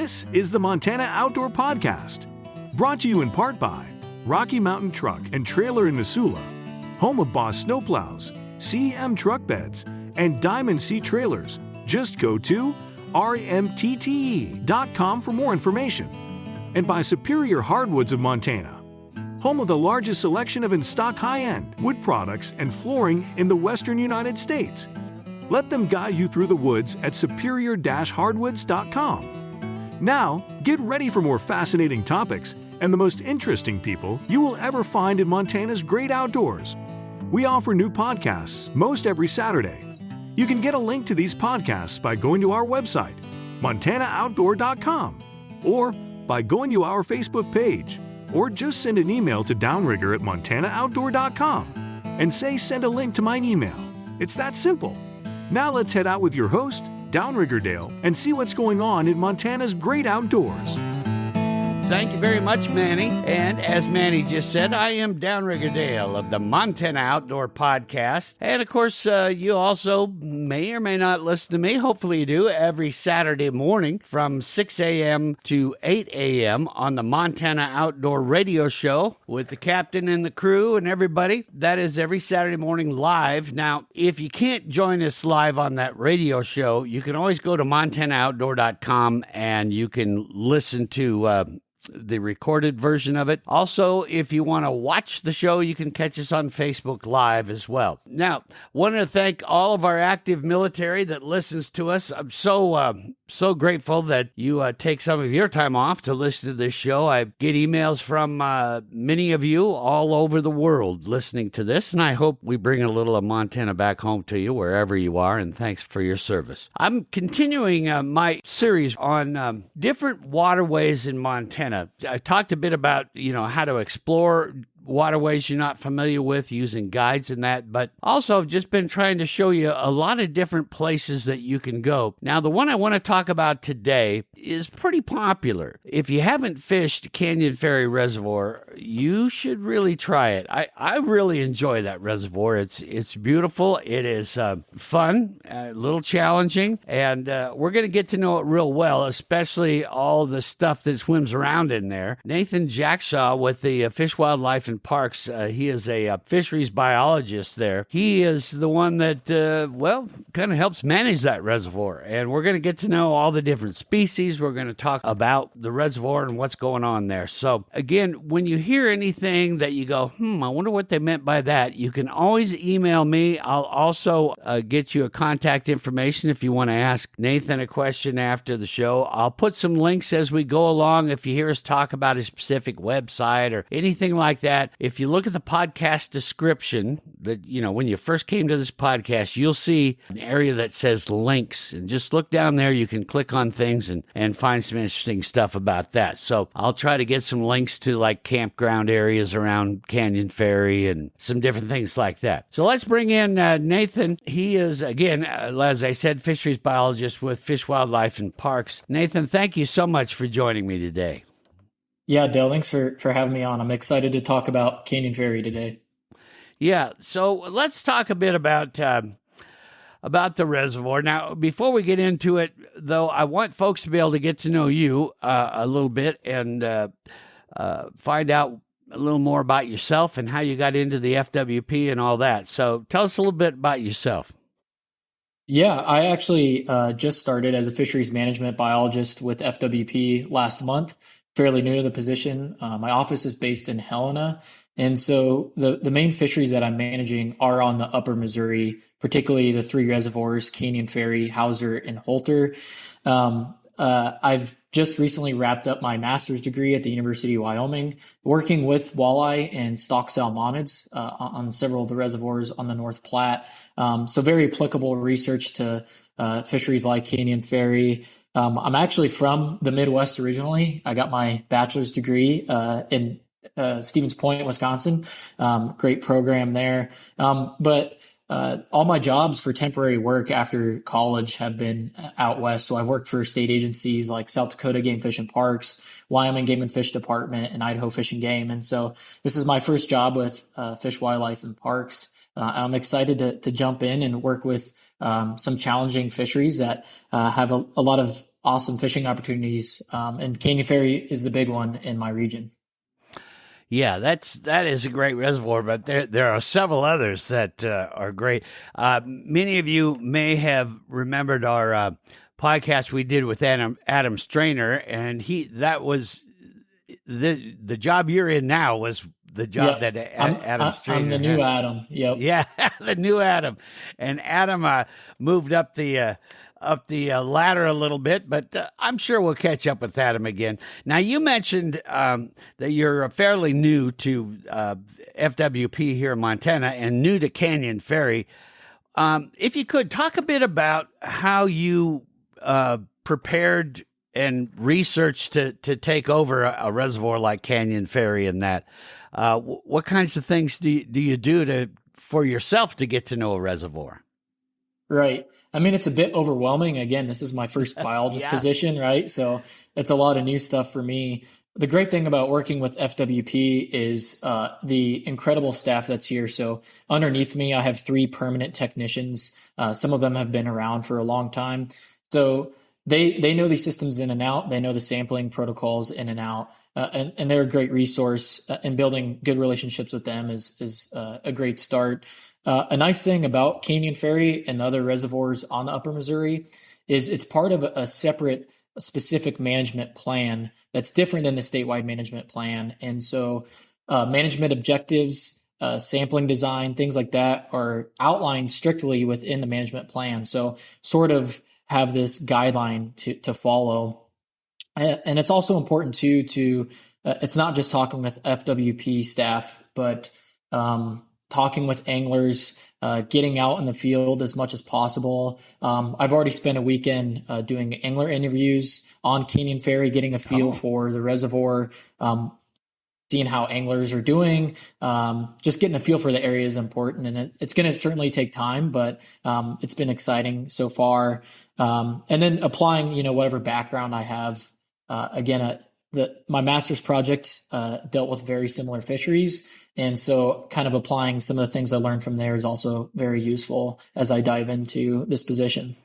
This is the Montana Outdoor Podcast, brought to you in part by Rocky Mountain Truck and Trailer in Missoula, home of Boss Snowplows, CM Truck Beds, and Diamond Sea Trailers. Just go to rmtte.com for more information. And by Superior Hardwoods of Montana, home of the largest selection of in-stock high-end wood products and flooring in the western United States. Let them guide you through the woods at superior-hardwoods.com. Now, get ready for more fascinating topics and the most interesting people you will ever find in Montana's great outdoors. We offer new podcasts most every Saturday. You can get a link to these podcasts by going to our website, montanooutdoor.com, or by going to our Facebook page, or just send an email to Downrigger at montanooutdoor.com and say send a link to my email. It's that simple. Now let's head out with your host, Downrigger Dale, and see what's going on in Montana's great outdoors. Thank you very much, Manny. And as Manny just said, I am Downrigger Dale of the Montana Outdoor Podcast. And of course, you also may or may not listen to me. Hopefully you do every Saturday morning from 6 a.m. to 8 a.m. on the Montana Outdoor Radio Show with the captain and the crew and everybody. That is every Saturday morning live. Now, if you can't join us live on that radio show, you can always go to montanooutdoor.com and you can listen to the recorded version of it. Also, if you want to watch the show, you can catch us on Facebook Live as well. Now, want to thank all of our active military that listens to us. I'm so grateful that you take some of your time off to listen to this show. I get emails from many of you all over the world listening to this, and I hope we bring a little of Montana back home to you wherever you are, and thanks for your service. I'm continuing my series on different waterways in Montana. I talked a bit about, how to explore waterways you're not familiar with using guides and that, but also I've just been trying to show you a lot of different places that you can go. Now, the one I want to talk about today is pretty popular. If you haven't fished Canyon Ferry Reservoir, you should really try it. I really enjoy that reservoir. It's beautiful. It is fun, a little challenging, and we're going to get to know it real well, especially all the stuff that swims around in there. Nathan Jaksha with the Fish, Wildlife, and Parks, he is a fisheries biologist there. He is the one that, kind of helps manage that reservoir. And we're going to get to know all the different species. We're going to talk about the reservoir and what's going on there. So, again, when you hear anything that you go, I wonder what they meant by that, you can always email me. I'll also get you a contact information if you want to ask Nathan a question after the show. I'll put some links as we go along if you hear us talk about a specific website or anything like that. If you look at the podcast description, that when you first came to this podcast, you'll see an area that says links, and just look down there. You can click on things and find some interesting stuff about that. So I'll try to get some links to like campground areas around Canyon Ferry and some different things like that. So let's bring in Nathan. He is, again, as I said, fisheries biologist with Fish, Wildlife, and Parks. Nathan, thank you so much for joining me today. Yeah, Dale, thanks for having me on. I'm excited to talk about Canyon Ferry today. Yeah, so let's talk a bit about the reservoir. Now, before we get into it, though, I want folks to be able to get to know you a little bit and find out a little more about yourself and how you got into the FWP and all that. So tell us a little bit about yourself. Yeah, I actually just started as a fisheries management biologist with FWP last month. Fairly new to the position. My office is based in Helena. And so the main fisheries that I'm managing are on the upper Missouri, particularly the three reservoirs, Canyon Ferry, Hauser, and Holter. I've just recently wrapped up my master's degree at the University of Wyoming, working with walleye and stock salmonids on several of the reservoirs on the North Platte. So very applicable research to fisheries like Canyon Ferry. I'm actually from the Midwest originally. I got my bachelor's degree in Stevens Point, Wisconsin. Great program there. But all my jobs for temporary work after college have been out west. So I've worked for state agencies like South Dakota Game Fish and Parks, Wyoming Game and Fish Department, and Idaho Fish and Game. And so this is my first job with Fish, Wildlife, and Parks. I'm excited to jump in and work with some challenging fisheries that have a lot of awesome fishing opportunities. And Canyon Ferry is the big one in my region. Yeah, that is a great reservoir, but there are several others that are great. Many of you may have remembered our podcast we did with Adam Strainer, and that was the job you're in now was the job that Adam Strainer I'm the new Adam. Yep. Yeah, the new Adam, and Adam moved up the ladder a little bit, but I'm sure we'll catch up with Adam again. Now, you mentioned that you're fairly new to FWP here in Montana and new to Canyon Ferry. If you could talk a bit about how you prepared and researched to take over a reservoir like Canyon Ferry, and that what kinds of things do you do for yourself to get to know a reservoir? Right. I mean, it's a bit overwhelming. Again, this is my first biologist position, right? So it's a lot of new stuff for me. The great thing about working with FWP is the incredible staff that's here. So underneath me, I have 3 permanent technicians. Some of them have been around for a long time. So they know these systems in and out. They know the sampling protocols in and out. And they're a great resource, and building good relationships with them is a great start. A nice thing about Canyon Ferry and the other reservoirs on the Upper Missouri is it's part of a separate specific management plan that's different than the statewide management plan. And so management objectives, sampling design, things like that are outlined strictly within the management plan. So sort of have this guideline to follow. And it's also important too to it's not just talking with FWP staff, but talking with anglers, getting out in the field as much as possible. I've already spent a weekend doing angler interviews on Canyon Ferry, getting a feel for the reservoir, seeing how anglers are doing, just getting a feel for the area is important. And it's going to certainly take time, but it's been exciting so far. And then applying, whatever background I have. Again, my master's project dealt with very similar fisheries. And so kind of applying some of the things I learned from there is also very useful as I dive into this position.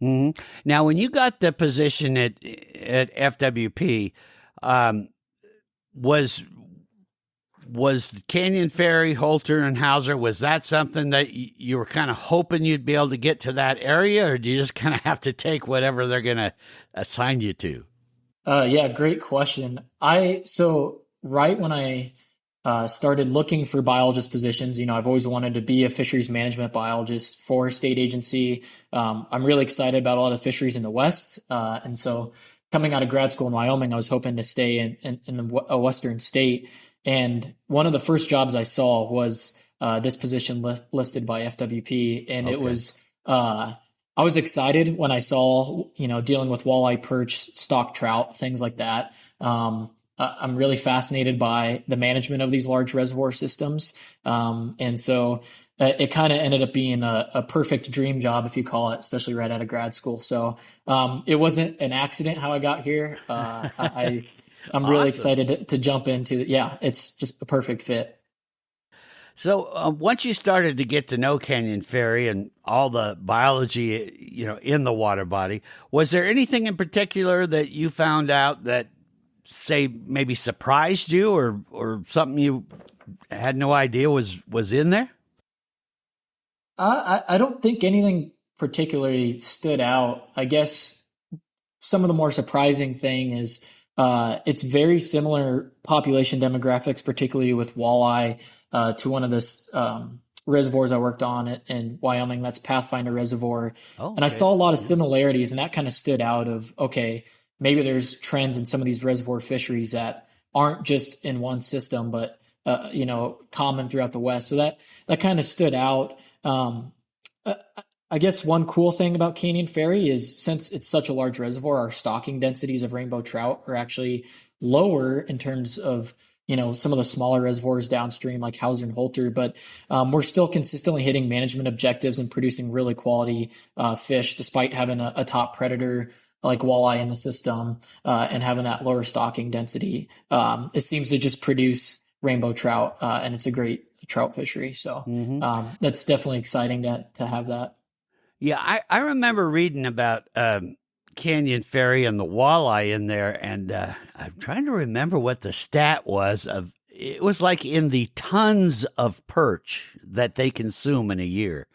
Mm-hmm. Now, when you got the position at FWP, was Canyon Ferry, Holter, and Hauser, was that something that you were kind of hoping you'd be able to get to that area, or do you just kind of have to take whatever they're going to assign you to? Yeah, great question. So right when I started looking for biologist positions, I've always wanted to be a fisheries management biologist for a state agency. I'm really excited about a lot of fisheries in the West. And so coming out of grad school in Wyoming, I was hoping to stay in a Western state. And one of the first jobs I saw was this position listed by FWP. And it was, I was excited when I saw, dealing with walleye, perch, stock trout, things like that. I'm really fascinated by the management of these large reservoir systems. And so it kind of ended up being a perfect dream job, if you call it, especially right out of grad school. So it wasn't an accident how I got here. I'm awesome. Really excited to jump into it. Yeah, it's just a perfect fit. So once you started to get to know Canyon Ferry and all the biology, in the water body, was there anything in particular that you found out that, say, maybe surprised you or something you had no idea was in there? I don't think anything particularly stood out. I guess some of the more surprising thing is it's very similar population demographics, particularly with walleye, to one of the reservoirs I worked on in Wyoming. That's Pathfinder Reservoir. And I saw a lot of similarities, and that kind of stood out of, maybe there's trends in some of these reservoir fisheries that aren't just in one system, but, common throughout the West. So that kind of stood out. I guess one cool thing about Canyon Ferry is, since it's such a large reservoir, our stocking densities of rainbow trout are actually lower in terms of, some of the smaller reservoirs downstream like Hauser and Holter, but we're still consistently hitting management objectives and producing really quality fish, despite having a top predator like walleye in the system and having that lower stocking density. It seems to just produce rainbow trout, and it's a great trout fishery. So that's definitely exciting to have that. Yeah, I remember reading about Canyon Ferry and the walleye in there, and I'm trying to remember what the stat was. It was like in the tons of perch that they consume in a year.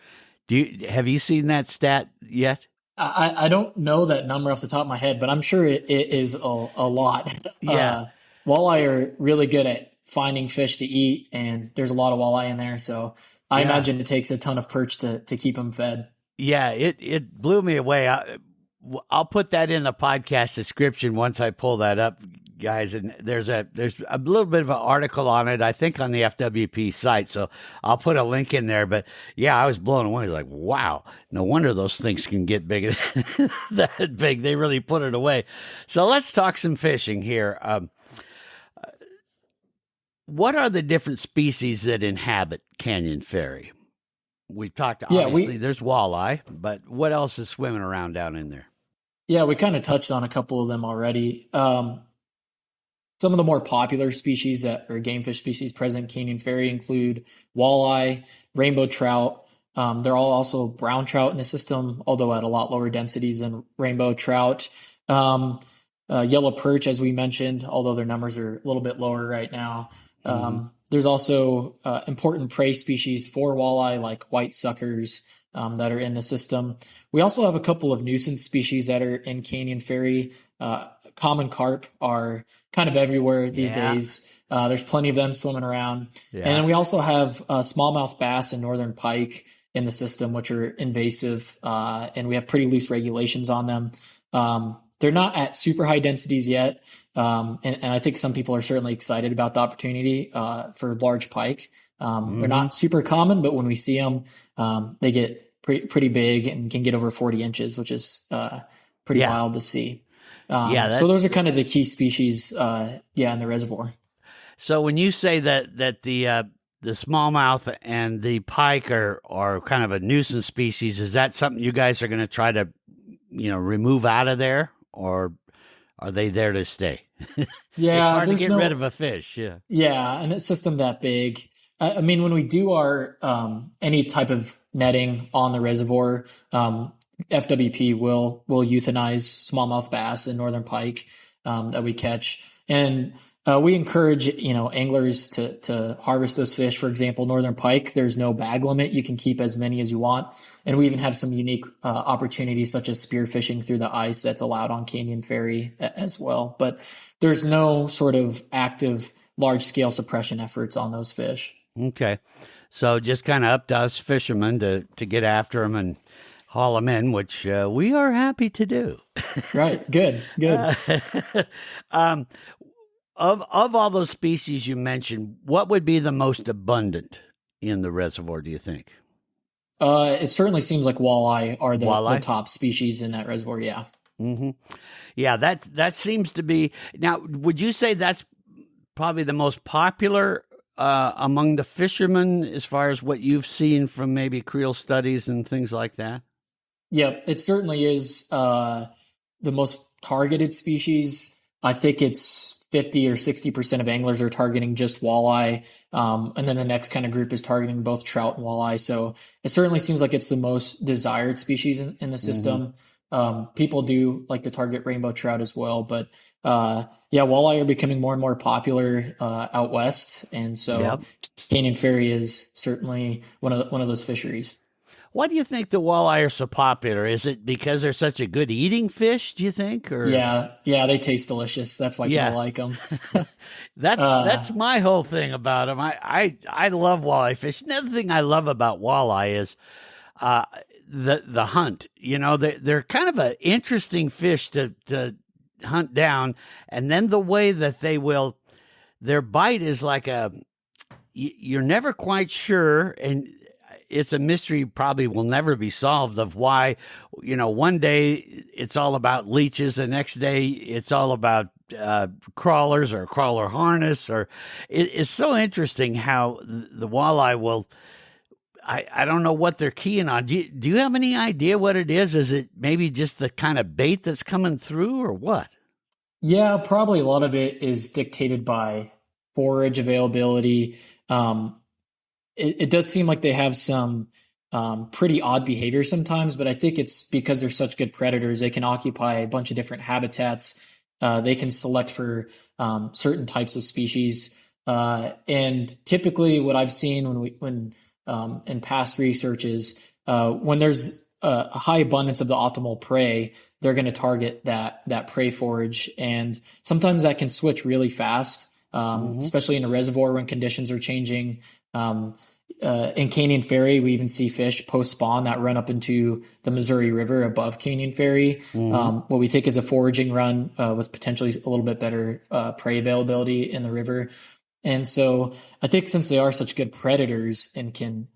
Have you seen that stat yet? I don't know that number off the top of my head, but I'm sure it is a lot. Yeah. Walleye are really good at finding fish to eat, and there's a lot of walleye in there. So I imagine it takes a ton of perch to keep them fed. Yeah, it blew me away. I'll put that in the podcast description once I pull that up, guys. And there's a little bit of an article on it, I think, on the FWP site. So I'll put a link in there. But yeah, I was blown away. Like, wow, no wonder those things can get big, that big. They really put it away. So let's talk some fishing here. What are the different species that inhabit Canyon Ferry? We talked, obviously, there's walleye, but what else is swimming around down in there? Yeah, we kind of touched on a couple of them already. Some of the more popular species or game fish species present in Canyon Ferry include walleye, rainbow trout. They're all also brown trout in the system, although at a lot lower densities than rainbow trout. Yellow perch, as we mentioned, although their numbers are a little bit lower right now. There's also important prey species for walleye, like white suckers, that are in the system. We also have a couple of nuisance species that are in Canyon Ferry. Common carp are kind of everywhere these days. There's plenty of them swimming around. Yeah. And then we also have smallmouth bass and northern pike in the system, which are invasive, and we have pretty loose regulations on them. They're not at super high densities yet. And I think some people are certainly excited about the opportunity for large pike. They're not super common, but when we see them, they get pretty big and can get over 40 inches, which is pretty wild to see. So those are kind of the key species, in the reservoir. So when you say that the smallmouth and the pike are kind of a nuisance species, is that something you guys are going to try to, remove out of there, or are they there to stay? Yeah, it's hard to get rid of a fish. Yeah, and a system that big. I mean, when we do our any type of netting on the reservoir, FWP will euthanize smallmouth bass and northern pike that we catch, and we encourage anglers to harvest those fish. For example, northern pike, there's no bag limit; you can keep as many as you want, and we even have some unique opportunities such as spearfishing through the ice that's allowed on Canyon Ferry as well. But there's no sort of active large-scale suppression efforts on those fish. Okay. So just kind of up to us fishermen to get after them and haul them in, which we are happy to do. Right. Good. Of all those species you mentioned, what would be the most abundant in the reservoir, do you think? It certainly seems like walleye are the top species in that reservoir, yeah. Mm-hmm. Yeah, that seems to be. Now, would you say that's probably the most popular among the fishermen as far as what you've seen from maybe creel studies and things like that? Yep, it certainly is the most targeted species. I think it's 50 or 60% of anglers are targeting just walleye. And then the next kind of group is targeting both trout and walleye. So it certainly seems like it's the most desired species in the system. People do like to target rainbow trout as well, but walleye are becoming more and more popular out west, and so Canyon Ferry is certainly one of those fisheries. Why do you think the walleye are so popular? Is it because they're such a good eating fish, do you think? Or yeah, they taste delicious. That's why people like them. That's my whole thing about them. I love walleye fish. Another thing I love about walleye is the hunt. They're kind of an interesting fish to hunt down, and then the way that their bite is like you're never quite sure, and it's a mystery probably will never be solved of why, one day it's all about leeches, the next day it's all about crawlers or crawler harness, or it's so interesting how the walleye will. I don't know what they're keying on. Do you have any idea what it is? Is it maybe just the kind of bait that's coming through, or what? Yeah, probably a lot of it is dictated by forage availability. It does seem like they have some pretty odd behavior sometimes, but I think it's because they're such good predators. They can occupy a bunch of different habitats. They can select for certain types of species. And typically what I've seen when in past research is when there's a high abundance of the optimal prey, they're going to target that prey forage. And sometimes that can switch really fast, especially in a reservoir when conditions are changing. In Canyon Ferry, we even see fish post-spawn that run up into the Missouri River above Canyon Ferry, what we think is a foraging run with potentially a little bit better prey availability in the river. And so I think since they are such good predators and can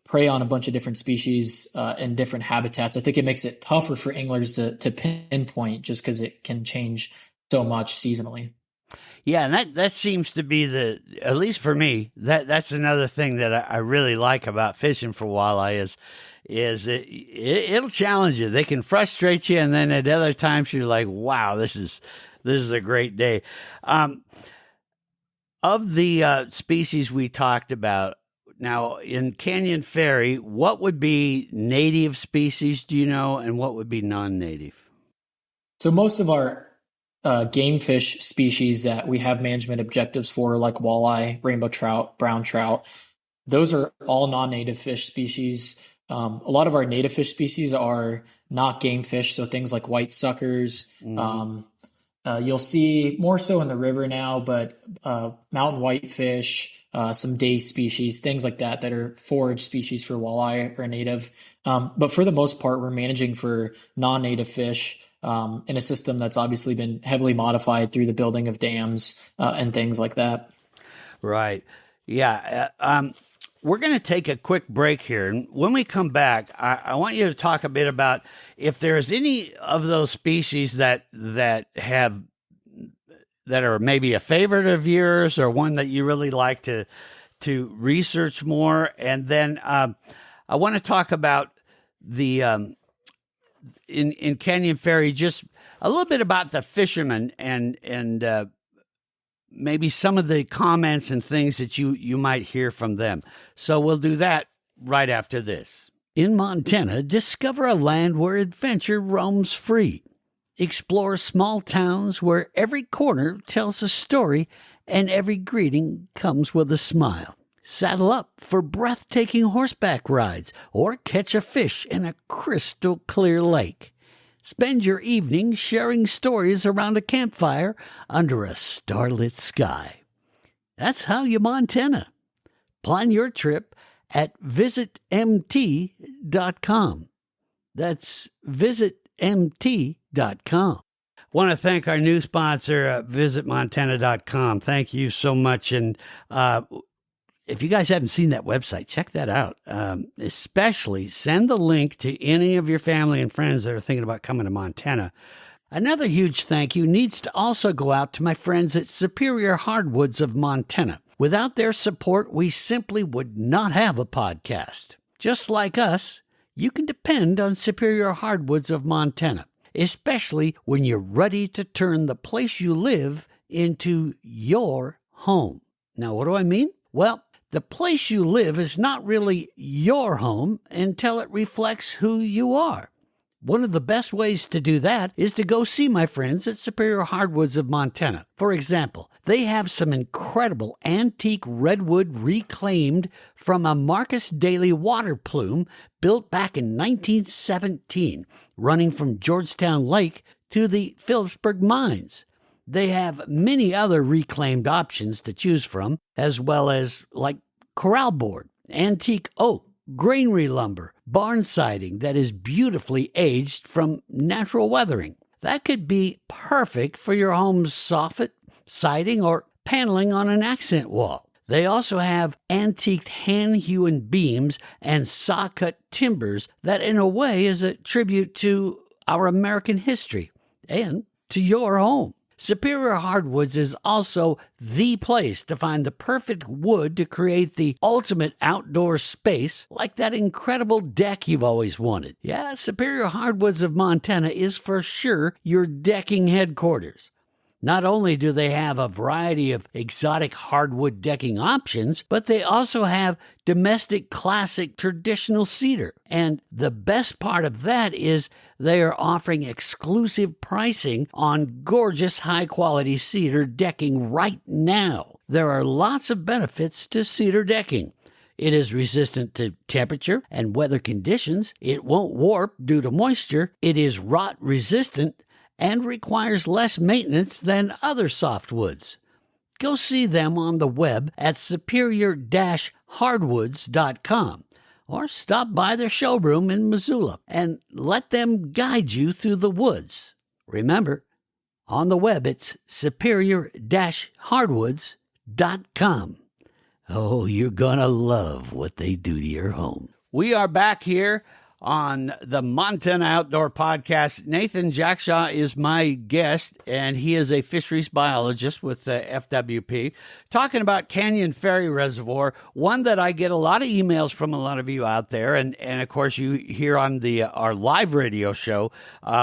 prey on a bunch of different species in different habitats, I think it makes it tougher for anglers to pinpoint just because it can change so much seasonally. Yeah, and that seems to be at least for me, that's another thing that I really like about fishing for walleye is it'll challenge you. They can frustrate you, and then at other times you're like, wow, this is a great day. Of the species we talked about, now in Canyon Ferry, what would be native species, do you know, and what would be non-native? So most of our game fish species that we have management objectives for, like walleye, rainbow trout, brown trout, those are all non-native fish species. A lot of our native fish species are not game fish, so things like white suckers. You'll see more so in the river now, but mountain whitefish, some day species, things like that are forage species for walleye are native. But for the most part, we're managing for non-native fish in a system that's obviously been heavily modified through the building of dams and things like that. Right. Yeah. We're going to take a quick break here. And when we come back, I want you to talk a bit about if there's any of those species that are maybe a favorite of yours or one that you really like to research more. And then I want to talk about the in Canyon Ferry, just a little bit about the fishermen and maybe some of the comments and things that you might hear from them. So we'll do that right after this. In Montana, discover a land where adventure roams free. Explore small towns where every corner tells a story and every greeting comes with a smile. Saddle up for breathtaking horseback rides or catch a fish in a crystal clear lake. Spend your evening sharing stories around a campfire under a starlit sky. That's how you Montana. Plan your trip at visitmt.com. That's visitmt.com. Want to thank our new sponsor, visitmontana.com. Thank you so much. And if you guys haven't seen that website, check that out. Especially send the link to any of your family and friends that are thinking about coming to Montana. Another huge thank you needs to also go out to my friends at Superior Hardwoods of Montana. Without their support, we simply would not have a podcast. Just like us, you can depend on Superior Hardwoods of Montana, especially when you're ready to turn the place you live into your home. Now, what do I mean? Well, the place you live is not really your home until it reflects who you are. One of the best ways to do that is to go see my friends at Superior Hardwoods of Montana. For example, they have some incredible antique redwood reclaimed from a Marcus Daly water plume built back in 1917, running from Georgetown Lake to the Phillipsburg mines. They have many other reclaimed options to choose from, as well as like corral board, antique oak, granary lumber, barn siding that is beautifully aged from natural weathering. That could be perfect for your home's soffit, siding, or paneling on an accent wall. They also have antiqued hand-hewn beams and saw-cut timbers that in a way is a tribute to our American history and to your home. Superior Hardwoods is also the place to find the perfect wood to create the ultimate outdoor space, like that incredible deck you've always wanted. Yeah, Superior Hardwoods of Montana is for sure your decking headquarters. Not only do they have a variety of exotic hardwood decking options, but they also have domestic classic traditional cedar. And the best part of that is they are offering exclusive pricing on gorgeous high-quality cedar decking right now. There are lots of benefits to cedar decking. It is resistant to temperature and weather conditions. It won't warp due to moisture. It is rot resistant and requires less maintenance than other softwoods. Go see them on the web at superior-hardwoods.com or stop by their showroom in Missoula and let them guide you through the woods. Remember, on the web it's superior-hardwoods.com. Oh, you're gonna love what they do to your home. We are back here on the Montana Outdoor Podcast. Nathan Jaksha is my guest, and he is a fisheries biologist with the FWP, talking about Canyon Ferry Reservoir, one that I get a lot of emails from a lot of you out there, and of course you hear on our live radio show,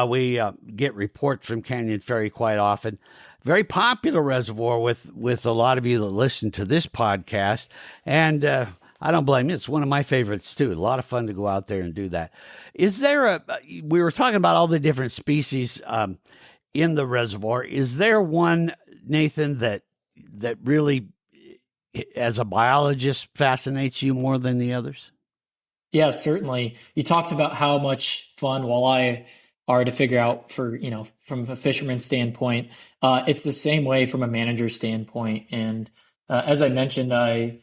we get reports from Canyon Ferry quite often. Very popular reservoir with a lot of you that listen to this podcast, and I don't blame you. It's one of my favorites, too. A lot of fun to go out there and do that. Is there we were talking about all the different species in the reservoir. Is there one, Nathan, that really, as a biologist, fascinates you more than the others? Yeah, certainly. You talked about how much fun walleye are to figure out from a fisherman's standpoint. It's the same way from a manager's standpoint. And as I mentioned, I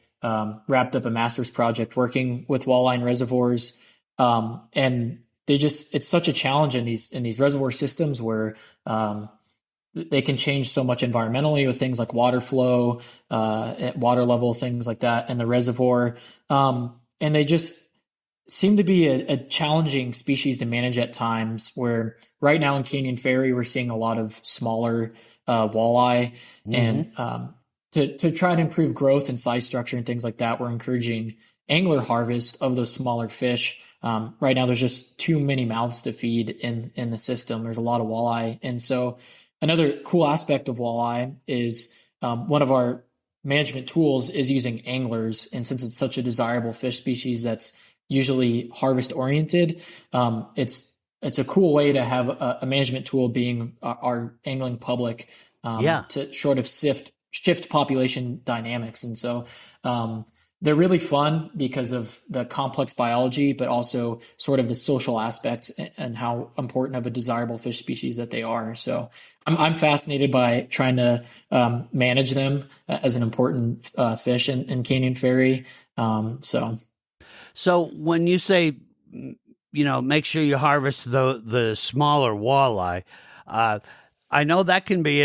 wrapped up a master's project working with walleye reservoirs. And it's such a challenge in these reservoir systems where, they can change so much environmentally with things like water flow, water level, things like that in the reservoir. And they just seem to be a challenging species to manage at times, where right now in Canyon Ferry, we're seeing a lot of smaller, walleye. Mm-hmm. And, to try to improve growth and size structure and things like that, we're encouraging angler harvest of those smaller fish. Right now, there's just too many mouths to feed in the system. There's a lot of walleye. And so another cool aspect of walleye is one of our management tools is using anglers. And since it's such a desirable fish species that's usually harvest oriented, it's a cool way to have a management tool being our angling public to sort of shift population dynamics. And so they're really fun because of the complex biology, but also sort of the social aspect and how important of a desirable fish species that they are. So I'm fascinated by trying to manage them as an important fish in Canyon Ferry. So when you say, make sure you harvest the smaller walleye, I know that can be,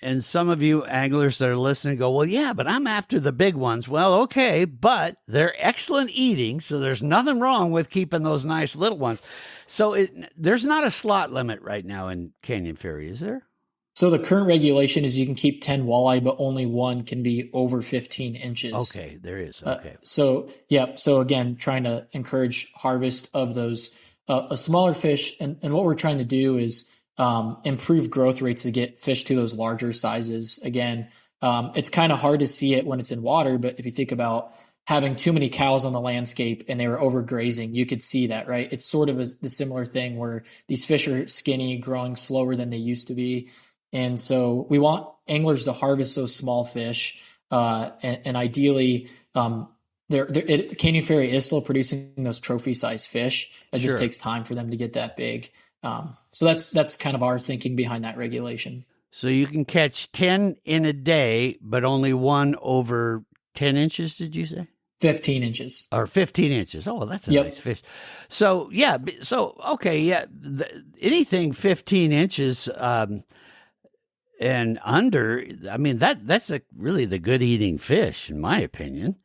and some of you anglers that are listening go, well, yeah, but I'm after the big ones. Well, okay, but they're excellent eating, so there's nothing wrong with keeping those nice little ones. So there's not a slot limit right now in Canyon Ferry, is there? So the current regulation is you can keep 10 walleye, but only one can be over 15 inches. Okay, there is. Okay. So again, trying to encourage harvest of those smaller fish. And what we're trying to do is improve growth rates to get fish to those larger sizes. Again, it's kind of hard to see it when it's in water, but if you think about having too many cows on the landscape and they were overgrazing, you could see that, right? It's sort of the similar thing where these fish are skinny, growing slower than they used to be. And so we want anglers to harvest those small fish. And ideally, Canyon Ferry is still producing those trophy size fish. It just takes time for them to get that big. So that's kind of our thinking behind that regulation. So you can catch 10 in a day, but only one over 10 inches, did you say? 15 inches. Or 15 inches. Oh, that's a nice fish. So, anything 15 inches and under, I mean, that's really the good eating fish, in my opinion.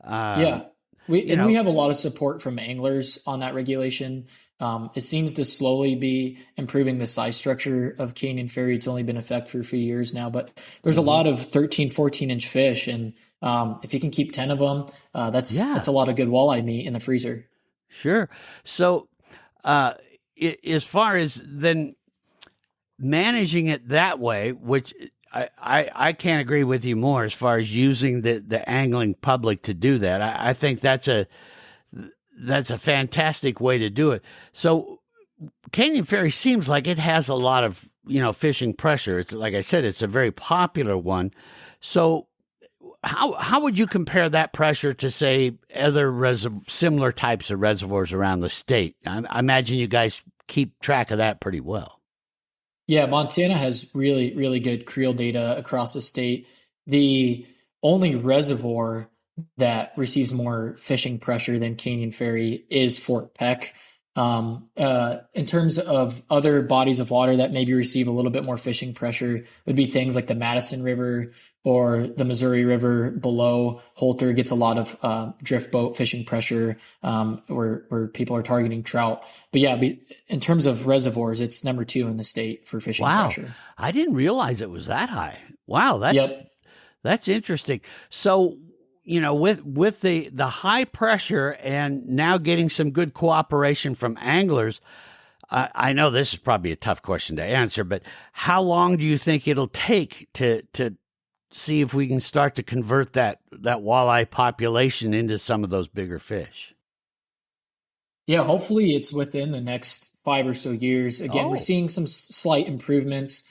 We have a lot of support from anglers on that regulation. It seems to slowly be improving the size structure of Canyon Ferry. It's only been in effect for a few years now, but there's a lot of 13, 14-inch fish. And if you can keep 10 of them, that's a lot of good walleye meat in the freezer. Sure. So as far as then managing it that way, which I can't agree with you more as far as using the angling public to do that. I think that's a fantastic way to do it. So Canyon Ferry seems like it has a lot of, fishing pressure. It's like I said, it's a very popular one. So how would you compare that pressure to, say, other similar types of reservoirs around the state? I imagine you guys keep track of that pretty well. Yeah, Montana has really, really good creel data across the state. The only reservoir that receives more fishing pressure than Canyon Ferry is Fort Peck. In terms of other bodies of water that maybe receive a little bit more fishing pressure would be things like the Madison River or the Missouri River below Holter gets a lot of drift boat fishing pressure where people are targeting trout. But yeah, in terms of reservoirs, it's number 2 in the state for fishing pressure. I didn't realize it was that high. Wow, that's interesting. So, with the high pressure and now getting some good cooperation from anglers, I know this is probably a tough question to answer, but how long do you think it'll take to see if we can start to convert that walleye population into some of those bigger fish? Yeah, hopefully it's within the next 5 or so years. Again, we're seeing some slight improvements.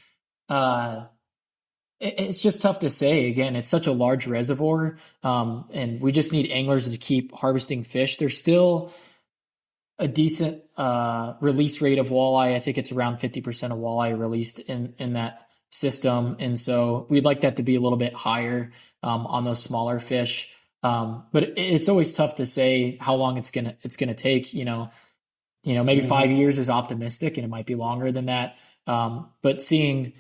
It's just tough to say. Again, it's such a large reservoir, and we just need anglers to keep harvesting fish. There's still a decent release rate of walleye. I think it's around 50% of walleye released in that system, and so we'd like that to be a little bit higher on those smaller fish. But it's always tough to say how long it's gonna take. Maybe 5 years is optimistic, and it might be longer than that. But seeing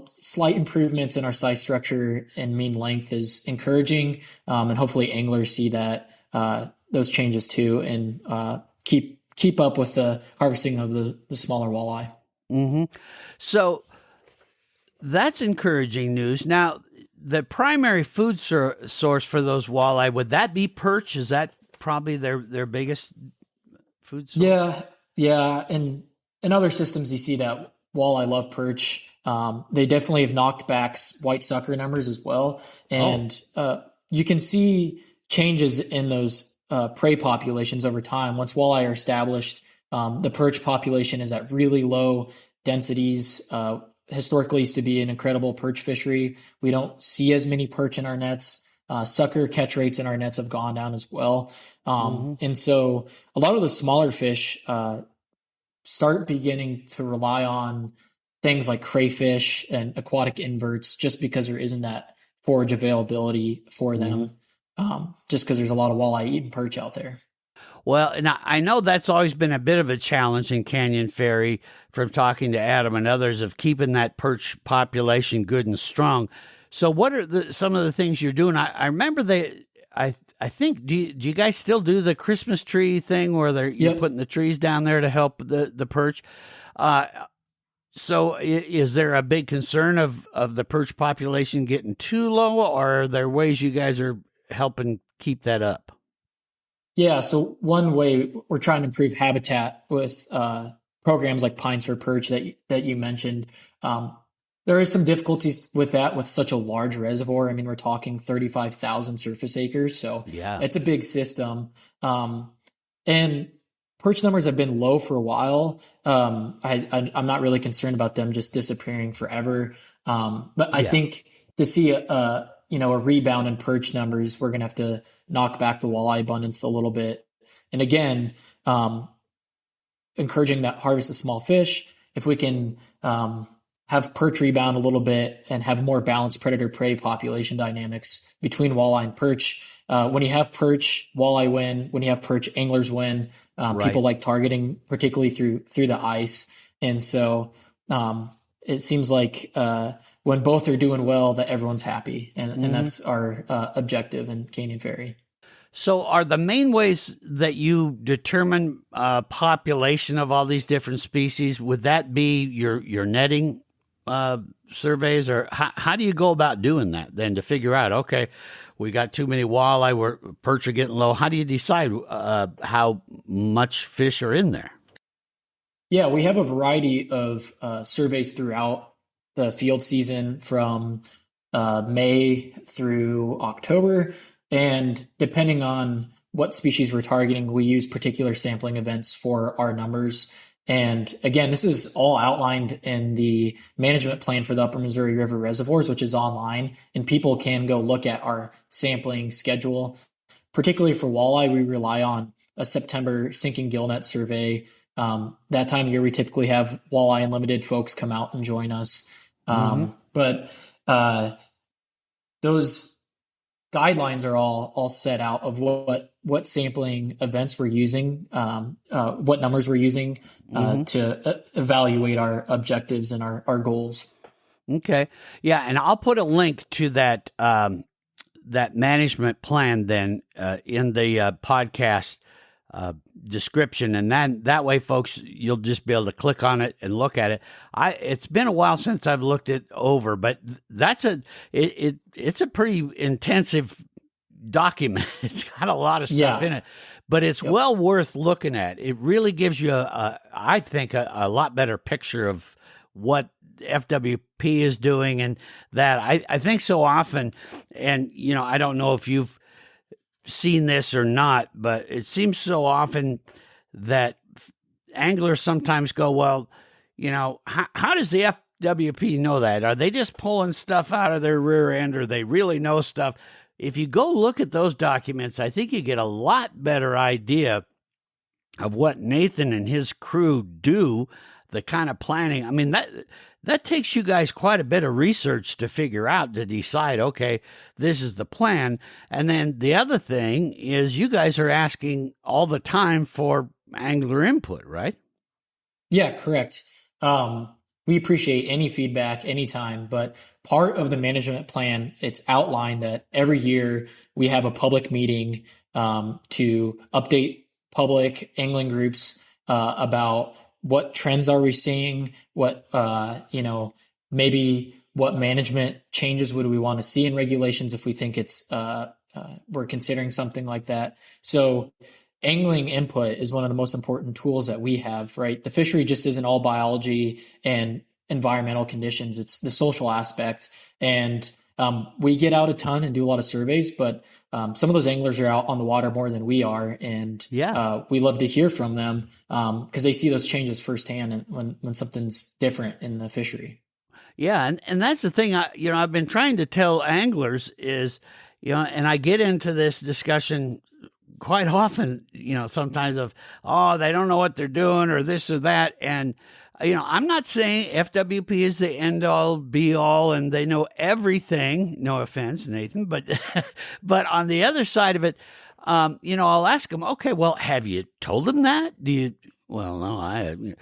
slight improvements in our size structure and mean length is encouraging, and hopefully anglers see that those changes too, and keep up with the harvesting of the smaller walleye. Mm-hmm. So that's encouraging news. Now, the primary food source for those walleye, would that be perch? Is that probably their biggest food source? Yeah, and in other systems you see that walleye love perch. They definitely have knocked back white sucker numbers as well. And you can see changes in those prey populations over time. Once walleye are established, the perch population is at really low densities. Historically used to be an incredible perch fishery. We don't see as many perch in our nets. Sucker catch rates in our nets have gone down as well. And so a lot of the smaller fish start beginning to rely on things like crayfish and aquatic inverts just because there isn't that forage availability for them, just because there's a lot of walleye eating perch out there. Well, and I know that's always been a bit of a challenge in Canyon Ferry from talking to Adam and others of keeping that perch population good and strong. So what are some of the things you're doing? I remember I think, do you guys still do the Christmas tree thing where you're putting the trees down there to help the perch? So is there a big concern of the perch population getting too low, or are there ways you guys are helping keep that up? Yeah, so one way we're trying to improve habitat with programs like Pines for Perch that you mentioned. There is some difficulties with that with such a large reservoir. I mean, we're talking 35,000 surface acres, so it's a big system. And perch numbers have been low for a while. I'm not really concerned about them just disappearing forever. But I think to see a rebound in perch numbers, we're going to have to knock back the walleye abundance a little bit. And again, encouraging that harvest of small fish. If we can have perch rebound a little bit and have more balanced predator-prey population dynamics between walleye and perch. When you have perch, walleye win. When you have perch, anglers win. People like targeting, particularly through the ice. And so it seems like when both are doing well, that everyone's happy. And that's our objective in Canyon Ferry. So are the main ways that you determine population of all these different species, would that be your netting surveys, or how do you go about doing that then to figure out, okay, we got too many walleye, perch are getting low? How do you decide how much fish are in there? Yeah, we have a variety of surveys throughout the field season from May through October. And depending on what species we're targeting, we use particular sampling events for our numbers. And again, this is all outlined in the management plan for the Upper Missouri River reservoirs, which is online, and people can go look at our sampling schedule. Particularly for walleye, we rely on a September sinking gillnet survey. That time of year, we typically have Walleye Unlimited folks come out and join us. But those guidelines are all set out of what sampling events we're using, what numbers we're using to evaluate our objectives and our goals. Okay. Yeah, and I'll put a link to that that management plan then in the podcast description, and then that way, folks, you'll just be able to click on it and look at it. It's been a while since I've looked it over, but it's a pretty intensive document. It's got a lot of stuff in it, but it's well worth looking at. It really gives you I think a lot better picture of what FWP is doing, and that I think so often, and I don't know if you've seen this or not, but it seems so often that anglers sometimes go, well, how does the FWP know that? Are they just pulling stuff out of their rear end, or they really know stuff? If you go look at those documents, I think you get a lot better idea of what Nathan and his crew do, the kind of planning. I mean, that takes you guys quite a bit of research to figure out, to decide, okay, this is the plan. And then the other thing is you guys are asking all the time for angler input, right? Yeah, correct. We appreciate any feedback anytime, but part of the management plan, it's outlined that every year we have a public meeting to update public angling groups about what trends are we seeing, what maybe what management changes would we want to see in regulations if we think it's we're considering something like that. So angling input is one of the most important tools that we have, right? The fishery just isn't all biology and environmental conditions. It's the social aspect. And we get out a ton and do a lot of surveys, but some of those anglers are out on the water more than we are. And we love to hear from them because they see those changes firsthand and when something's different in the fishery. Yeah. And that's the thing I've been trying to tell anglers is, and I get into this discussion quite often, sometimes of, they don't know what they're doing or this or that. And, I'm not saying FWP is the end all be all and they know everything. No offense, Nathan, but, but on the other side of it, I'll ask them, okay, well, have you told them that? Well, no,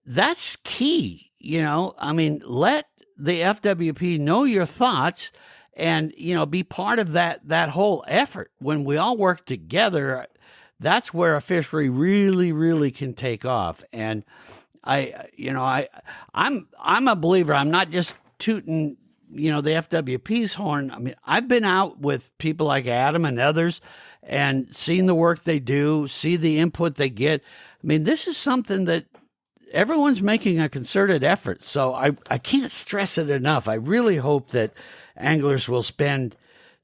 that's key. Let the FWP know your thoughts and, be part of that whole effort. When we all work together, that's where a fishery really, really can take off. And I'm a believer. I'm not just tooting, the FWP's horn. I mean, I've been out with people like Adam and others and seen the work they do, see the input they get. I mean, this is something that everyone's making a concerted effort. So I can't stress it enough. I really hope that anglers will spend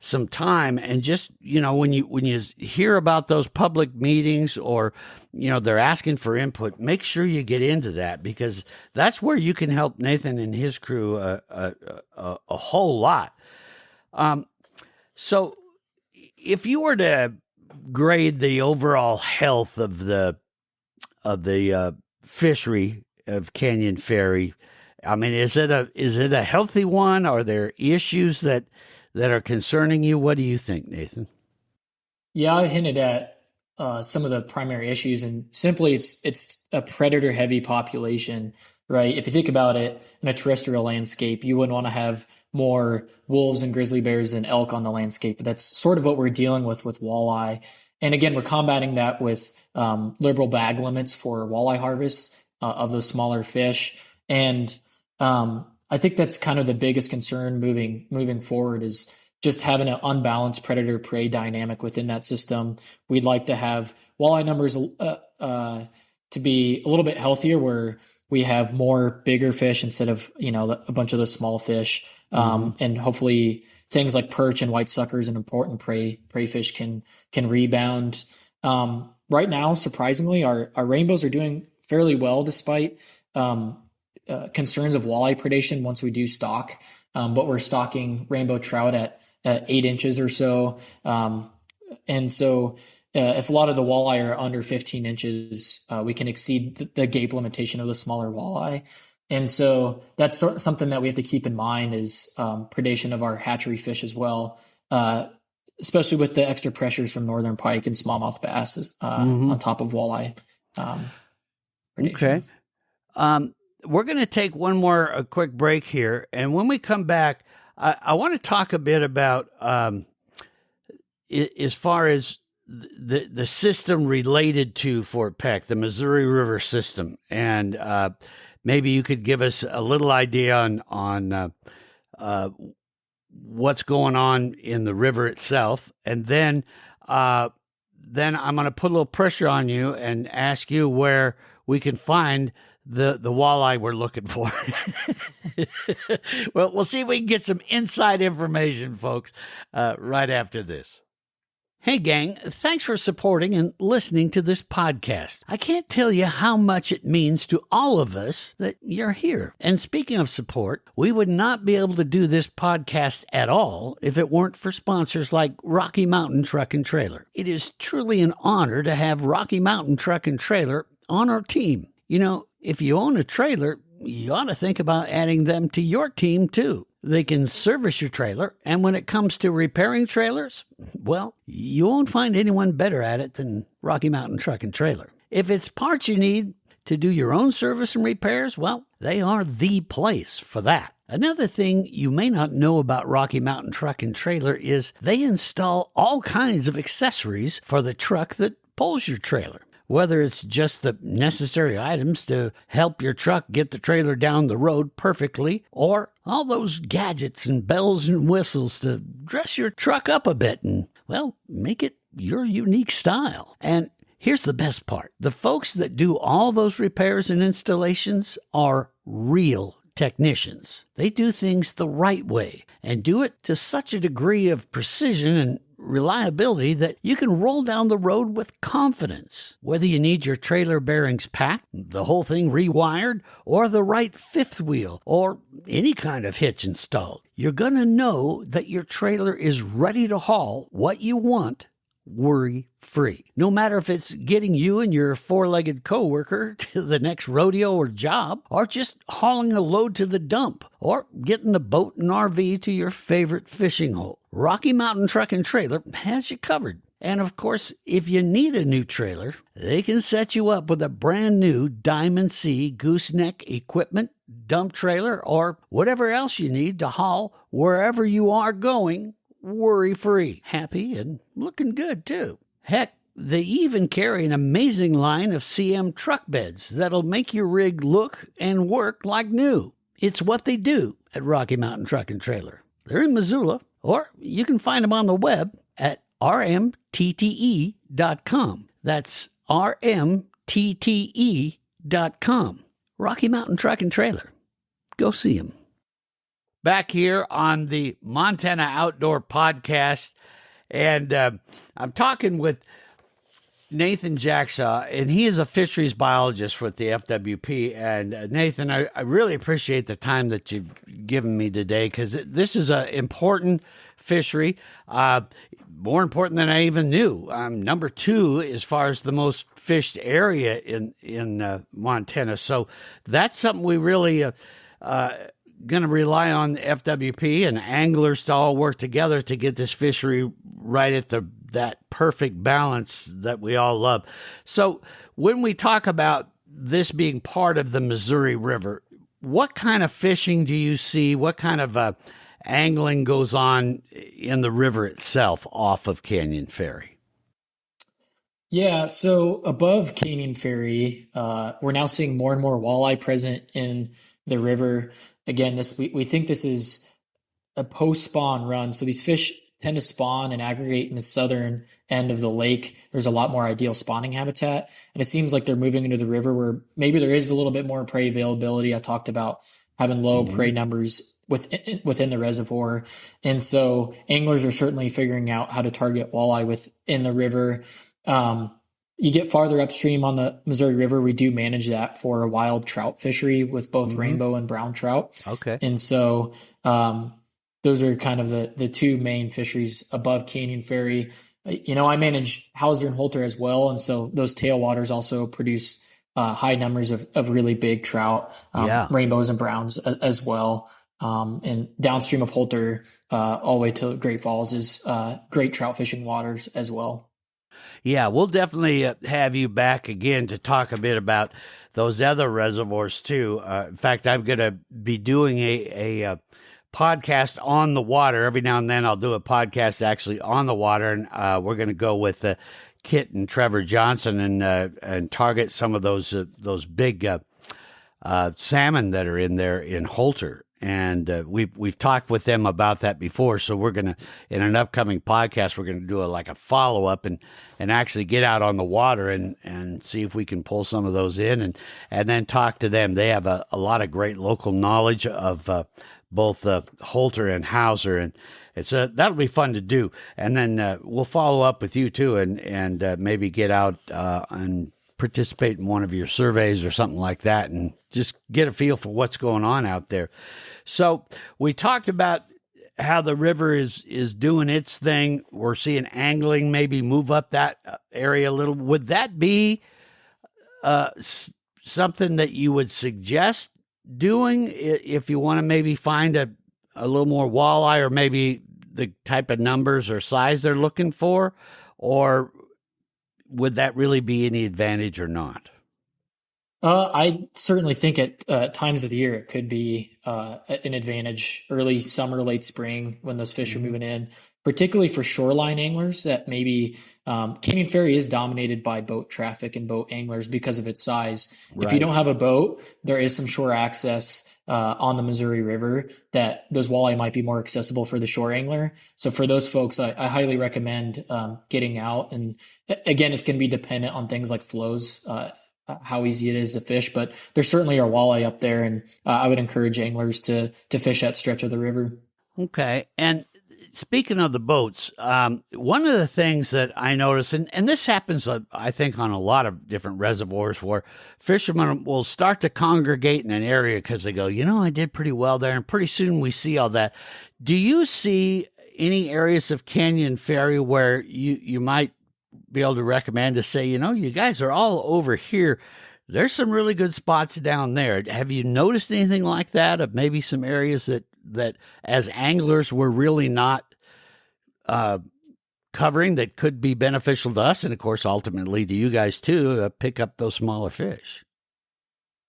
some time and just, when you hear about those public meetings or, they're asking for input, make sure you get into that, because that's where you can help Nathan and his crew a whole lot. So if you were to grade the overall health of the fishery of Canyon Ferry, I mean, is it a healthy one? Are there issues that are concerning you? What do you think, Nathan? Yeah, I hinted at some of the primary issues, and simply it's a predator-heavy population, right? If you think about it in a terrestrial landscape, you wouldn't want to have more wolves and grizzly bears than elk on the landscape. But that's sort of what we're dealing with walleye. And again, we're combating that with liberal bag limits for walleye harvest of those smaller fish. And I think that's kind of the biggest concern moving forward is just having an unbalanced predator-prey dynamic within that system. We'd like to have walleye numbers to be a little bit healthier, where we have more bigger fish instead of, a bunch of the small fish. And hopefully things like perch and white suckers and important prey fish can rebound. Right now, surprisingly, our rainbows are doing fairly well despite concerns of walleye predation once we do stock. But we're stocking rainbow trout at 8 inches or so. And so if a lot of the walleye are under 15 inches, we can exceed the gape limitation of the smaller walleye. And so that's something that we have to keep in mind is predation of our hatchery fish as well, especially with the extra pressures from northern pike and smallmouth bass on top of walleye predation. Okay. We're going to take a quick break here. And when we come back, I want to talk a bit about as far as the system related to Fort Peck, the Missouri River system. And maybe you could give us a little idea on what's going on in the river itself. And then I'm going to put a little pressure on you and ask you where we can find the walleye we're looking for. Well, we'll see if we can get some inside information, folks, right after this. Hey, gang, thanks for supporting and listening to this podcast. I can't tell you how much it means to all of us that you're here. And speaking of support, we would not be able to do this podcast at all if it weren't for sponsors like Rocky Mountain Truck and Trailer. It is truly an honor to have Rocky Mountain Truck and Trailer on our team. If you own a trailer, you ought to think about adding them to your team, too. They can service your trailer, and when it comes to repairing trailers, well, you won't find anyone better at it than Rocky Mountain Truck and Trailer. If it's parts you need to do your own service and repairs, well, they are the place for that. Another thing you may not know about Rocky Mountain Truck and Trailer is they install all kinds of accessories for the truck that pulls your trailer. Whether it's just the necessary items to help your truck get the trailer down the road perfectly, or all those gadgets and bells and whistles to dress your truck up a bit and, well, make it your unique style. And here's the best part. The folks that do all those repairs and installations are real technicians. They do things the right way and do it to such a degree of precision and reliability that you can roll down the road with confidence. Whether you need your trailer bearings packed, the whole thing rewired, or the right fifth wheel, or any kind of hitch installed, you're going to know that your trailer is ready to haul what you want worry-free. No matter if it's getting you and your four-legged coworker to the next rodeo or job, or just hauling a load to the dump, or getting the boat and RV to your favorite fishing hole, Rocky Mountain Truck and Trailer has you covered. And of course, if you need a new trailer, they can set you up with a brand new Diamond C gooseneck equipment, dump trailer, or whatever else you need to haul wherever you are going worry-free, happy, and looking good, too. Heck, they even carry an amazing line of CM truck beds that'll make your rig look and work like new. It's what they do at Rocky Mountain Truck and Trailer. They're in Missoula, or you can find them on the web at rmtte.com. That's rmtte.com. Rocky Mountain Truck and Trailer. Go see them. Back here on the Montana Outdoor Podcast, and I'm talking with Nathan Jaksha, and he is a fisheries biologist with the FWP. And Nathan, I really appreciate the time that you've given me today, because this is an important fishery, more important than I even knew. Number 2 as far as the most fished area in Montana. So that's something we really going to rely on FWP and anglers to all work together to get this fishery right at that perfect balance that we all love. So when we talk about this being part of the Missouri River, what kind of fishing do you see? What kind of angling goes on in the river itself off of Canyon Ferry? Yeah, so above Canyon Ferry, we're now seeing more and more walleye present in the river. Again, we think this is a post-spawn run. So these fish tend to spawn and aggregate in the southern end of the lake. There's a lot more ideal spawning habitat. And it seems like they're moving into the river where maybe there is a little bit more prey availability. I talked about having low prey numbers within the reservoir. And so anglers are certainly figuring out how to target walleye within the river. You get farther upstream on the Missouri River, we do manage that for a wild trout fishery with both rainbow and brown trout. Okay. And so those are kind of the two main fisheries above Canyon Ferry. I manage Hauser and Holter as well. And so those tailwaters also produce high numbers of really big trout, rainbows and browns as well. And downstream of Holter, all the way to Great Falls is great trout fishing waters as well. Yeah, we'll definitely have you back again to talk a bit about those other reservoirs too. In fact, I'm going to be doing a podcast on the water. Every now and then I'll do a podcast actually on the water, and we're going to go with Kit and Trevor Johnson and target some of those big salmon that are in there in Holter. And we've talked with them about that before, so we're gonna, in an upcoming podcast, we're gonna do a follow up and actually get out on the water and see if we can pull some of those in and then talk to them. They have a lot of great local knowledge of both Holter and Hauser, and that'll be fun to do. And then we'll follow up with you too, and maybe get out and participate in one of your surveys or something like that, and just get a feel for what's going on out there. So we talked about how the river is doing its thing. We're seeing angling maybe move up that area a little. Would that be something that you would suggest doing if you want to maybe find a little more walleye, or maybe the type of numbers or size they're looking for? Or would that really be any advantage or not? I certainly think at times of the year it could be an advantage. Early summer, late spring, when those fish are moving in, particularly for shoreline anglers that maybe Canyon Ferry is dominated by boat traffic and boat anglers because of its size. Right. If you don't have a boat, there is some shore access on the Missouri River that those walleye might be more accessible for the shore angler. So for those folks, I highly recommend getting out. And again, it's going to be dependent on things like flows, how easy it is to fish, but there certainly are walleye up there, and I would encourage anglers to fish that stretch of the river. Okay. And speaking of the boats, one of the things that I notice, and this happens, I think, on a lot of different reservoirs, where fishermen will start to congregate in an area because they go, I did pretty well there, and pretty soon we see all that. Do you see any areas of Canyon Ferry where you might be able to recommend to say, you guys are all over here, there's some really good spots down there? Have you noticed anything like that, of maybe some areas that as anglers we're really not covering, that could be beneficial to us, and of course ultimately to you guys too, to pick up those smaller fish?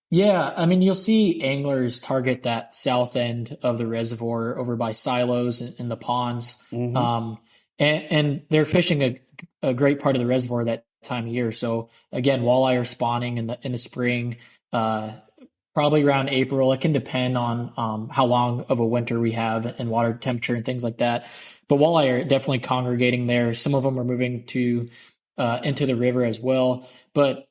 Yeah, I mean, you'll see anglers target that south end of the reservoir over by silos and the ponds. Mm-hmm. And they're fishing a great part of the reservoir that time of year. So again, walleye are spawning in the spring, probably around April. It can depend on how long of a winter we have and water temperature and things like that. But walleye are definitely congregating there. Some of them are moving into the river as well. But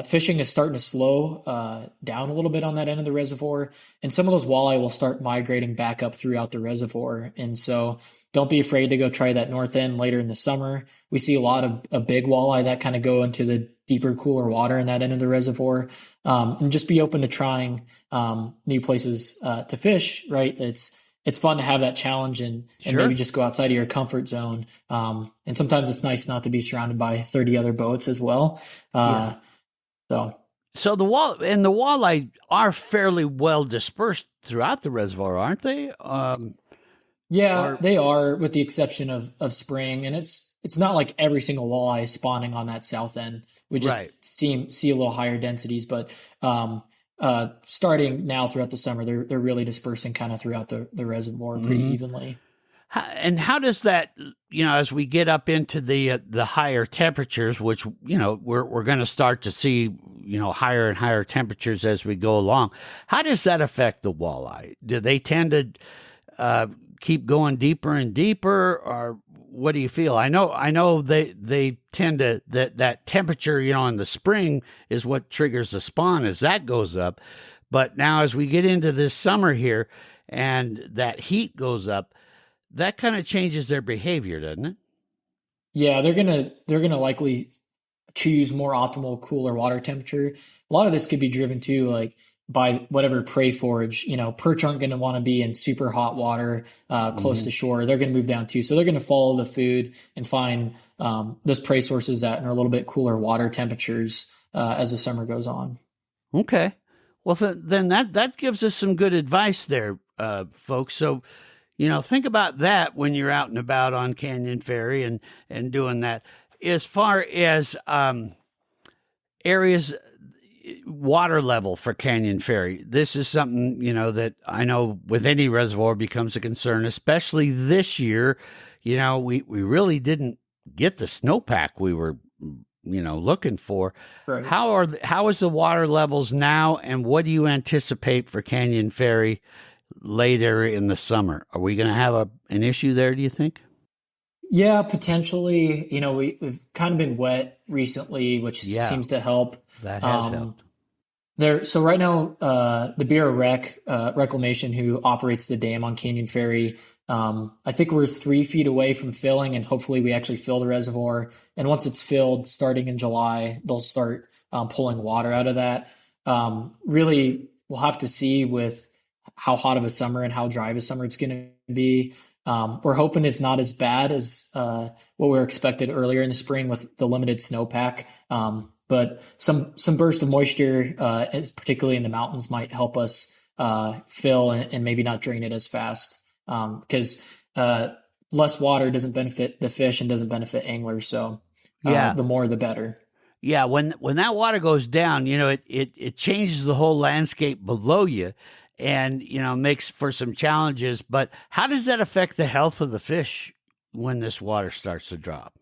fishing is starting to slow down a little bit on that end of the reservoir, and some of those walleye will start migrating back up throughout the reservoir. And so don't be afraid to go try that north end later in the summer. We see a lot of big walleye that kind of go into the deeper, cooler water in that end of the reservoir, and just be open to trying new places to fish, right? It's fun to have that challenge and maybe just go outside of your comfort zone. And sometimes it's nice not to be surrounded by 30 other boats as well. So the walleye are fairly well dispersed throughout the reservoir, aren't they? They are, with the exception of spring, and it's not like every single walleye is spawning on that south end. We just see a little higher densities, but starting now throughout the summer, they're really dispersing kind of throughout the reservoir pretty evenly. And how does that, as we get up into the higher temperatures, which, we're going to start to see, higher and higher temperatures as we go along, how does that affect the walleye? Do they tend to keep going deeper and deeper, or what do you feel? I know they tend to that temperature, in the spring is what triggers the spawn as that goes up. But now as we get into this summer here and that heat goes up, that kind of changes their behavior, doesn't it? Yeah, they're gonna likely choose more optimal, cooler water temperature. A lot of this could be driven too, like by whatever prey forage. Perch aren't going to want to be in super hot water close to shore. They're going to move down too, so they're going to follow the food and find those prey sources that are a little bit cooler water temperatures as the summer goes on. Okay, well then that gives us some good advice there, folks. So think about that when you're out and about on Canyon Ferry and doing that. As far as areas, water level for Canyon Ferry, this is something, that I know with any reservoir becomes a concern, especially this year. We really didn't get the snowpack we were, looking for. Right. How is the water levels now, and what do you anticipate for Canyon Ferry later in the summer? Are we going to have an issue there, do you think? Yeah, potentially. We've kind of been wet recently, which seems to help. That has helped. So right now, the Bureau Reclamation, who operates the dam on Canyon Ferry, I think we're 3 feet away from filling, and hopefully we actually fill the reservoir. And once it's filled, starting in July, they'll start pulling water out of that. Really, we'll have to see with how hot of a summer and how dry of a summer it's going to be. We're hoping it's not as bad as what we were expected earlier in the spring with the limited snowpack. But some burst of moisture, particularly in the mountains, might help us fill and maybe not drain it as fast. Because less water doesn't benefit the fish and doesn't benefit anglers. So the more, the better. Yeah, when that water goes down, it changes the whole landscape below you. And, makes for some challenges. But how does that affect the health of the fish when this water starts to drop?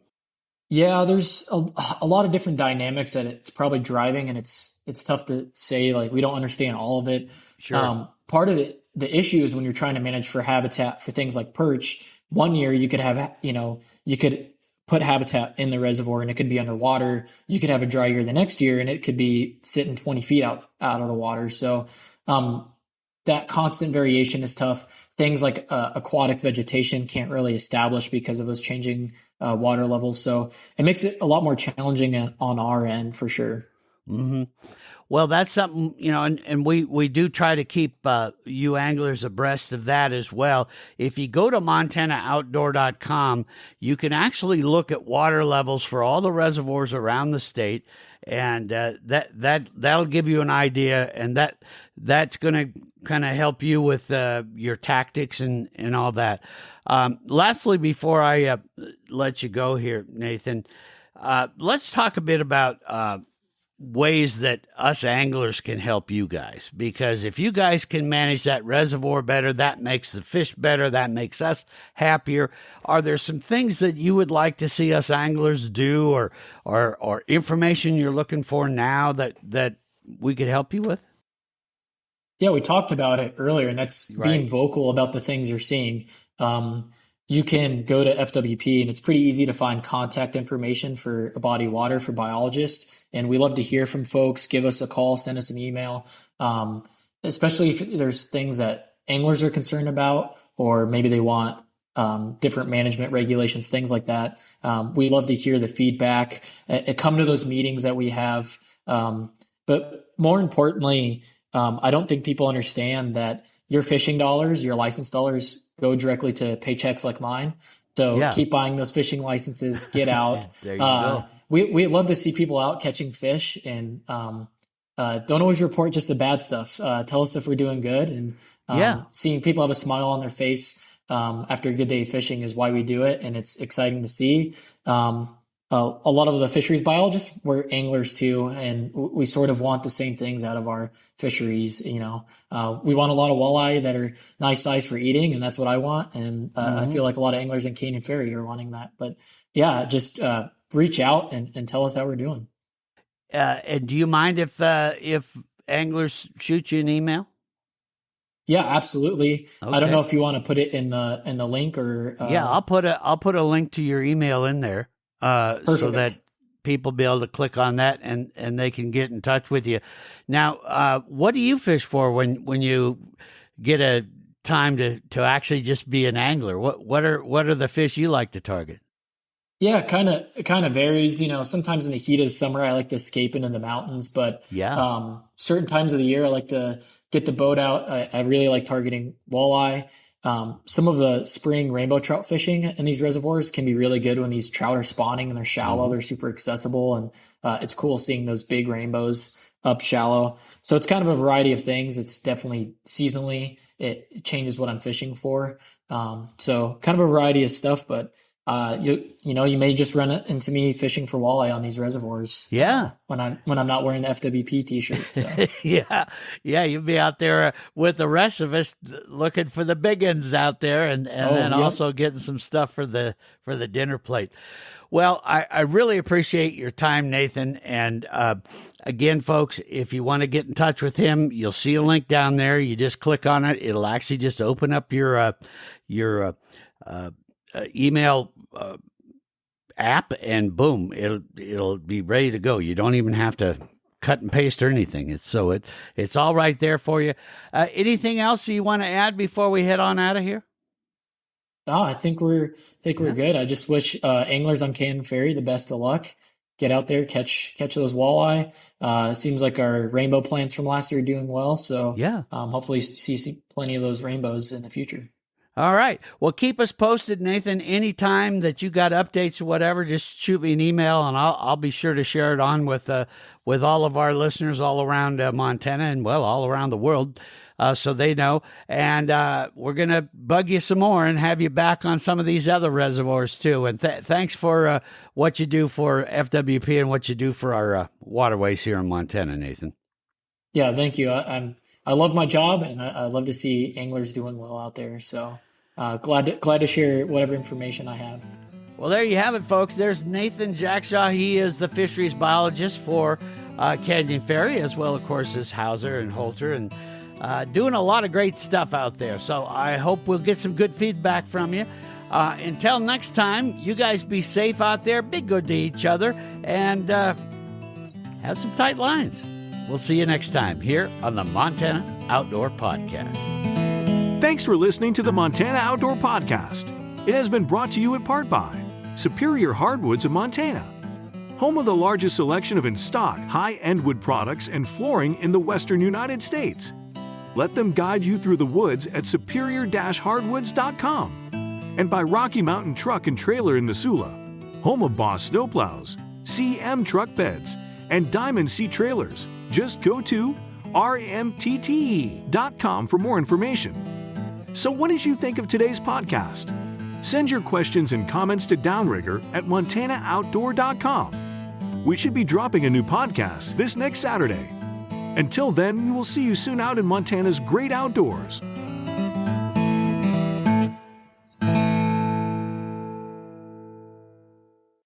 Yeah, there's a lot of different dynamics that it's probably driving, and it's tough to say. Like, we don't understand all of it. Sure. Part of the issue is when you're trying to manage for habitat for things like perch. One year you could have, you could put habitat in the reservoir and it could be underwater. You could have a dry year the next year and it could be sitting 20 feet out of the water. So, that constant variation is tough. Things like aquatic vegetation can't really establish because of those changing water levels. So it makes it a lot more challenging on our end for sure. Mm-hmm. Well, that's something, and we do try to keep you anglers abreast of that as well. If you go to MontanaOutdoor.com, you can actually look at water levels for all the reservoirs around the state, and that'll give you an idea, and that's going to kind of help you with your tactics and all that. Lastly, before I let you go here, Nathan, let's talk a bit about ways that us anglers can help you guys, because if you guys can manage that reservoir better, that makes the fish better, that makes us happier. Are there some things that you would like to see us anglers do, or information you're looking for now that we could help you with? Yeah, we talked about it earlier, and that's Right. being vocal about the things you're seeing. You can go to FWP, and it's pretty easy to find contact information for a body of water for biologists. And we love to hear from folks. Give us a call, send us an email, especially if there's things that anglers are concerned about, or maybe they want different management regulations, things like that. We love to hear the feedback. Come to those meetings that we have. But more importantly, I don't think people understand that your fishing dollars, your license dollars, go directly to paychecks like mine. So keep buying those fishing licenses, get out. There you go. We love to see people out catching fish, and don't always report just the bad stuff. Tell us if we're doing good, and seeing people have a smile on their face after a good day of fishing is why we do it, and it's exciting to see. A lot of the fisheries biologists, we're anglers too, and we sort of want the same things out of our fisheries. We want a lot of walleye that are nice size for eating, and that's what I want. And I feel like a lot of anglers in Canyon Ferry are wanting that. But just reach out and tell us how we're doing. And do you mind if anglers shoot you an email? Yeah, absolutely. I don't Okay. know if you want to put it in the link or Yeah, I'll put a link to your email in there, so that perfect. people be able to click on that and they can get in touch with you. Now, what do you fish for when you get a time to actually just be an angler? What are the fish you like to target? Yeah, kind of varies. Sometimes in the heat of the summer, I like to escape into the mountains, but Yeah. certain times of the year, I like to get the boat out. I really like targeting walleye. Some of the spring rainbow trout fishing in these reservoirs can be really good when these trout are spawning and they're shallow. Mm-hmm. They're super accessible, and it's cool seeing those big rainbows up shallow. So it's kind of a variety of things. It's definitely seasonally, it changes what I'm fishing for. So kind of a variety of stuff, but you may just run into me fishing for walleye on these reservoirs. Yeah. When I'm not wearing the FWP t-shirt. So Yeah, you'll be out there with the rest of us looking for the big uns out there, and then yep. also getting some stuff for the dinner plate. Well, I really appreciate your time, Nathan. And again, folks, if you want to get in touch with him, you'll see a link down there. You just click on it; it'll actually just open up your email app, and boom, it'll be ready to go. You don't even have to cut and paste or anything. It's all right there for you. Anything else you want to add before we head on out of here? Oh, I think we're good. I just wish anglers on Canyon Ferry the best of luck. Get out there, catch those walleye. Seems like our rainbow plants from last year are doing well. So Yeah. Hopefully see plenty of those rainbows in the future. All right. Well, keep us posted, Nathan. Anytime that you got updates or whatever, just shoot me an email, and I'll be sure to share it on with all of our listeners all around Montana and all around the world, so they know. And we're gonna bug you some more and have you back on some of these other reservoirs too. And thanks for what you do for FWP and what you do for our waterways here in Montana, Nathan. Yeah, thank you. I love my job, and I love to see anglers doing well out there. So glad to share whatever information I have. Well, there you have it, folks. There's Nathan Jaksha. He is the fisheries biologist for Canyon Ferry, as well, of course, as Hauser and Holter, and doing a lot of great stuff out there. So I hope we'll get some good feedback from you. Until next time, you guys be safe out there, be good to each other, and have some tight lines. We'll see you next time here on the Montana Outdoor Podcast. Thanks for listening to the Montana Outdoor Podcast. It has been brought to you in part by Superior Hardwoods of Montana, home of the largest selection of in-stock high-end wood products and flooring in the western United States. Let them guide you through the woods at superior-hardwoods.com. And by Rocky Mountain Truck and Trailer in Missoula, home of Boss Snowplows, CM Truck Beds, and Diamond Sea Trailers. Just go to rmtte.com for more information. So what did you think of today's podcast? Send your questions and comments to Downrigger at montanooutdoor.com. We should be dropping a new podcast this next Saturday. Until then, we will see you soon out in Montana's great outdoors.